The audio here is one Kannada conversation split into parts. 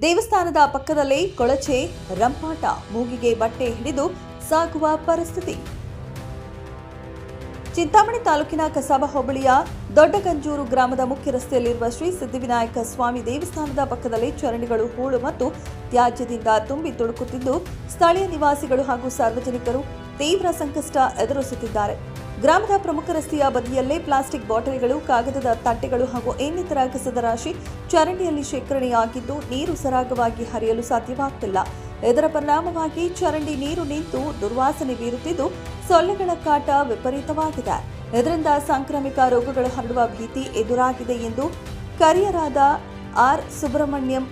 ದೇವಸ್ಥಾನದ ಪಕ್ಕದಲ್ಲೇ ಕೊಳಚೆ, ರಂಪಾಟ, ಮೂಗಿಗೆ ಬಟ್ಟೆ ಹಿಡಿದು ಸಾಗುವ ಪರಿಸ್ಥಿತಿ. ಚಿಂತಾಮಣಿ ತಾಲೂಕಿನ ಕಸಾಬಾ ಹೋಬಳಿಯ ದೊಡ್ಡಗಂಜೂರು ಗ್ರಾಮದ ಮುಖ್ಯ ರಸ್ತೆಯಲ್ಲಿರುವ ಶ್ರೀ ಸಿದ್ಧಿವಿನಾಯಕ ಸ್ವಾಮಿ ದೇವಸ್ಥಾನದ ಪಕ್ಕದಲ್ಲಿ ಚರಂಡಿಗಳು ಹೂಳು ಮತ್ತು ತ್ಯಾಜ್ಯದಿಂದ ತುಂಬಿ ತುಳುಕುತ್ತಿದ್ದು, ಸ್ಥಳೀಯ ನಿವಾಸಿಗಳು ಹಾಗೂ ಸಾರ್ವಜನಿಕರು ತೀವ್ರ ಸಂಕಷ್ಟ ಎದುರಿಸುತ್ತಿದ್ದಾರೆ. ಗ್ರಾಮದ ಪ್ರಮುಖ ರಸ್ತೆಯ ಬದಿಯಲ್ಲೇ ಪ್ಲಾಸ್ಟಿಕ್ ಬಾಟಲಿಗಳು, ಕಾಗದದ ತಟ್ಟೆಗಳು ಹಾಗೂ ಇನ್ನಿತರ ಕಸದ ರಾಶಿ ಚರಂಡಿಯಲ್ಲಿ ಶೇಖರಣೆಯಾಗಿದ್ದು, ನೀರು ಸರಾಗವಾಗಿ ಹರಿಯಲು ಸಾಧ್ಯವಾಗುತ್ತಿಲ್ಲ. ಇದರ ಪರಿಣಾಮವಾಗಿ ಚರಂಡಿ ನೀರು ನಿಂತು ದುರ್ವಾಸನೆ ಬೀರುತ್ತಿದ್ದು, ಸೊಳ್ಳೆಗಳ ಕಾಟ ವಿಪರೀತವಾಗಿದೆ. ಇದರಿಂದ ಸಾಂಕ್ರಾಮಿಕ ರೋಗಗಳು ಹರಡುವ ಭೀತಿ ಎದುರಾಗಿದೆ ಎಂದು ಕರಿಯರಾದ ಆರ್ ಸುಬ್ರಹ್ಮಣ್ಯಂ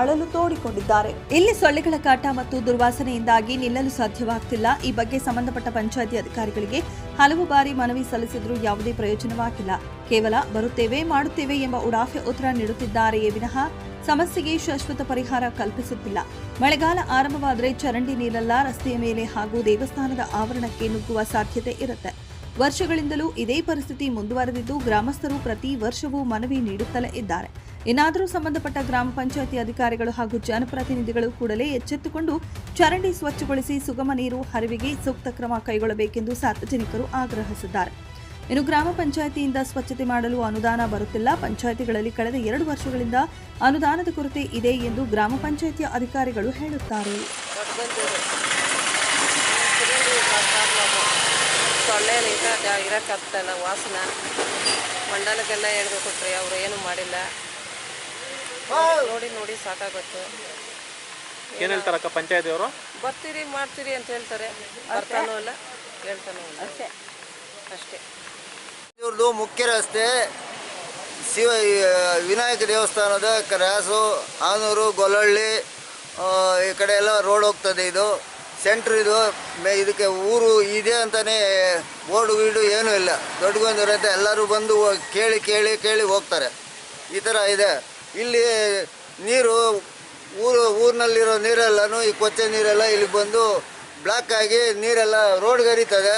ಅಳಲು ತೋಡಿಕೊಂಡಿದ್ದಾರೆ. ಇಲ್ಲಿ ಸೊಳ್ಳೆಗಳ ಕಾಟ ಮತ್ತು ದುರ್ವಾಸನೆಯಿಂದಾಗಿ ನಿಲ್ಲಲು ಸಾಧ್ಯವಾಗುತ್ತಿಲ್ಲ. ಈ ಬಗ್ಗೆ ಸಂಬಂಧಪಟ್ಟ ಪಂಚಾಯಿತಿ ಅಧಿಕಾರಿಗಳಿಗೆ ಹಲವು ಬಾರಿ ಮನವಿ ಸಲ್ಲಿಸಿದರೂ ಯಾವುದೇ ಪ್ರಯೋಜನವಾಗಿಲ್ಲ. ಕೇವಲ ಬರುತ್ತೇವೆ, ಮಾಡುತ್ತೇವೆ ಎಂಬ ಉಡಾಫೆ ಉತ್ತರ ನೀಡುತ್ತಿದ್ದಾರೆಯೇ ವಿನಃ ಸಮಸ್ಯೆಗೆ ಶಾಶ್ವತ ಪರಿಹಾರ ಕಲ್ಪಿಸುತ್ತಿಲ್ಲ. ಮಳೆಗಾಲ ಆರಂಭವಾದರೆ ಚರಂಡಿ ನೀರೆಲ್ಲ ರಸ್ತೆಯ ಮೇಲೆ ಹಾಗೂ ದೇವಸ್ಥಾನದ ಆವರಣಕ್ಕೆ ನುಗ್ಗುವ ಸಾಧ್ಯತೆ ಇರುತ್ತೆ. ವರ್ಷಗಳಿಂದಲೂ ಇದೇ ಪರಿಸ್ಥಿತಿ ಮುಂದುವರೆದಿದ್ದು, ಗ್ರಾಮಸ್ಥರು ಪ್ರತಿ ವರ್ಷವೂ ಮನವಿ ನೀಡುತ್ತಲೇ ಇದ್ದಾರೆ. ಇನ್ನಾದರೂ ಸಂಬಂಧಪಟ್ಟ ಗ್ರಾಮ ಪಂಚಾಯಿತಿ ಅಧಿಕಾರಿಗಳು ಹಾಗೂ ಜನಪ್ರತಿನಿಧಿಗಳು ಕೂಡಲೇ ಎಚ್ಚೆತ್ತುಕೊಂಡು ಚರಂಡಿ ಸ್ವಚ್ಛಗೊಳಿಸಿ ಸುಗಮ ನೀರು ಹರಿವಿಗೆ ಸೂಕ್ತ ಕ್ರಮ ಕೈಗೊಳ್ಳಬೇಕೆಂದು ಸಾರ್ವಜನಿಕರು ಆಗ್ರಹಿಸಿದ್ದಾರೆ. ಇನ್ನು ಗ್ರಾಮ ಪಂಚಾಯಿತಿಯಿಂದ ಸ್ವಚ್ಛತೆ ಮಾಡಲು ಅನುದಾನ ಬರುತ್ತಿಲ್ಲ. ಪಂಚಾಯಿತಿಗಳಲ್ಲಿ ಕಳೆದ 2 ವರ್ಷಗಳಿಂದ ಅನುದಾನದ ಕೊರತೆ ಇದೆ ಎಂದು ಗ್ರಾಮ ಪಂಚಾಯಿತಿಯ ಅಧಿಕಾರಿಗಳು ಹೇಳುತ್ತಾರೆ. ಸೊಳ್ಳೆ ಇರೋಕ್ಕಾಗ್ತಾಯಿಲ್ಲ, ವಾಸನ ಮಂಡಲಕ್ಕೆಲ್ಲ ಹೇಳ್ಬೇಕೊಟ್ರಿ, ಅವರು ಏನೂ ಮಾಡಿಲ್ಲ. ನೋಡಿ ಸಾಕಾಗುತ್ತೆ. ಏನು ಹೇಳ್ತಾರಕ್ಕ ಪಂಚಾಯತಿಯವರು? ಬರ್ತೀರಿ ಮಾಡ್ತೀರಿ ಅಂತ ಹೇಳ್ತಾರೆ, ಬರ್ತಾನೂ ಇಲ್ಲ, ಹೇಳ್ತಾನೂ ಇಲ್ಲ, ಅಷ್ಟೇ. ಇವ್ರದ್ದು ಮುಖ್ಯ ರಸ್ತೆ ವಿನಾಯಕ ದೇವಸ್ಥಾನದ ಕ್ರಾಸು, ಆನೂರು, ಗೊಲ್ಲಹಳ್ಳಿ ಈ ಕಡೆ ಎಲ್ಲ ರೋಡ್ ಹೋಗ್ತದೆ. ಇದು ಸೆಂಟ್ರ್, ಇದು ಇದಕ್ಕೆ ಊರು ಇದೆ ಅಂತಲೇ ಬೋರ್ಡು ಗೀಡು ಏನೂ ಇಲ್ಲ. ದೊಡ್ಡಗೊಂದು ಅಂತ ಎಲ್ಲರೂ ಬಂದು ಕೇಳಿ ಹೋಗ್ತಾರೆ. ಈ ಥರ ಇದೆ. ಇಲ್ಲಿ ನೀರು ಊರಿನಲ್ಲಿರೋ ನೀರೆಲ್ಲನೂ ಈ ಕೊಚ್ಚೆ ನೀರೆಲ್ಲ ಇಲ್ಲಿ ಬಂದು ಬ್ಲಾಕ್ ಆಗಿ ನೀರೆಲ್ಲ ರೋಡ್ಗೆ ಹರಿತದೆ.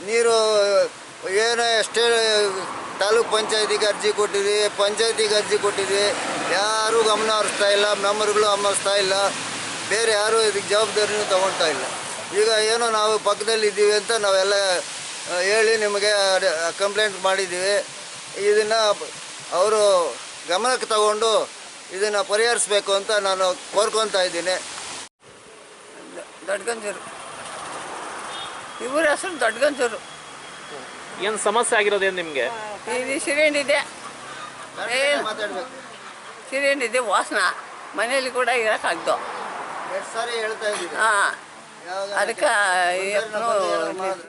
ನೀರು ಏನೋ ಎಷ್ಟೇ ತಾಲೂಕ್ ಪಂಚಾಯತಿಗೆ ಅರ್ಜಿ ಕೊಟ್ಟಿದ್ವಿ, ಪಂಚಾಯತಿಗೆ ಅರ್ಜಿ ಕೊಟ್ಟಿದ್ವಿ, ಯಾರೂ ಗಮನ ಹರಿಸ್ತಾ ಇಲ್ಲ, ಮೆಂಬರ್ಗಳು ಗಮನಿಸ್ತಾ ಇಲ್ಲ, ಬೇರೆ ಯಾರೂ ಇದಕ್ಕೆ ಜವಾಬ್ದಾರಿನೂ ತಗೊಳ್ತಾ ಇಲ್ಲ. ಈಗ ಏನೋ ನಾವು ಪಕ್ಕದಲ್ಲಿದ್ದೀವಿ ಅಂತ ನಾವೆಲ್ಲ ಹೇಳಿ ನಿಮಗೆ ಕಂಪ್ಲೇಂಟ್ ಮಾಡಿದ್ದೀವಿ. ಇದನ್ನು ಅವರು ಗಮನಕ್ಕೆ ತಗೊಂಡು ಇದನ್ನು ಪರಿಹರಿಸಬೇಕು ಅಂತ ನಾನು ಕೋರ್ಕೊತಾ ಇದ್ದೀನಿ. ದೊಡ್ಡಗಂಜೂರು, ಇವರ ಹೆಸರು ದೊಡ್ಡಗಂಜೂರು. ಏನು ಸಮಸ್ಯೆ ಆಗಿರೋದೇನು ನಿಮಗೆ? ಇದು ಸಿಲಿಂಡ್ ಇದೆ, ಸಿಲಿಂಡ್ ಇದೆ, ವಾಸನ ಮನೆಯಲ್ಲಿ ಕೂಡ ಇರೋಕ್ಕಾಗ್ದು. ಎಷ್ಟು ಸಾರಿ ಹೇಳ್ತಾ ಇದ್ದೀನಿ. ಹಾಂ, ಅದಕ್ಕೆ